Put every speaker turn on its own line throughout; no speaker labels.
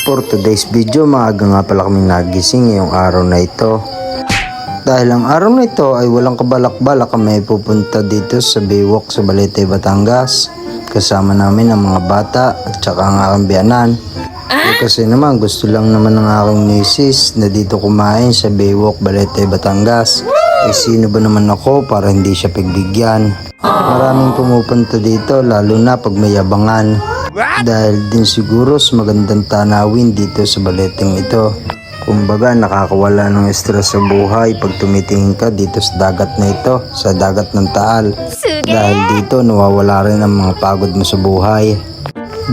For today's video, maaga nga pala kami nagising ngayong araw na ito. Dahil ang araw na ito ay walang kabalak-balak kami pupunta dito sa Baywalk sa Balete, Batangas. Kasama namin ang mga bata at saka ang aking biyanan. Kasi naman gusto lang naman ng aking misis na dito kumain sa Baywalk, Balete, Batangas. Sino ba naman ako para hindi siya pagbigyan? Maraming pumupunta dito lalo na pag may abangan. Dahil din siguro sa magandang tanawin dito sa baleteng ito. Kumbaga nakakawala ng stress sa buhay pag tumitingin ka dito sa dagat na ito, sa dagat ng Taal. Dahil dito nawawala rin ang mga pagod mo sa buhay.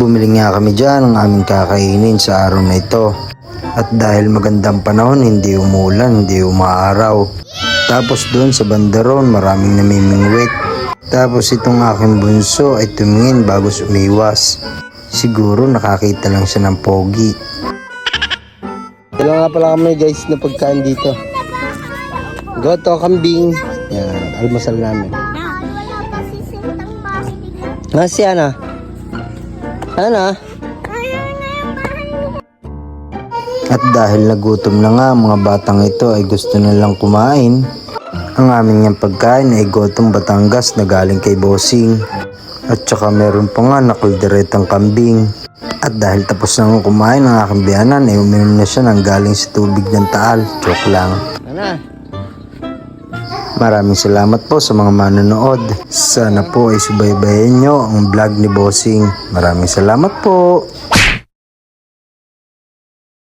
Bumili nga kami dyan ng aming kakainin sa araw na ito. At dahil magandang panahon, hindi umulan, hindi umaaraw. Tapos doon sa bandaron maraming namimingwit. Tapos itong aking bunso ay tumingin bago umiwas. Siguro nakakita lang siya ng pogi. Dala nga pala kami guys na pagkain dito. Goto, kambing. Yan, almasal namin. Nasi Ana? Ana? At dahil nagutom na nga mga batang ito ay gusto nilang kumain. Ang aming yung pagkain ay gotong Batangas na galing kay Bossing. At saka meron pa nga nakalderetang kambing. At dahil tapos na kumain ng aking biyanan ay uminom na siya ng galing sa tubig ng Taal. Joke lang. Maraming salamat po sa mga manonood. Sana po ay subaybayan nyo ang vlog ni Bossing. Maraming salamat po.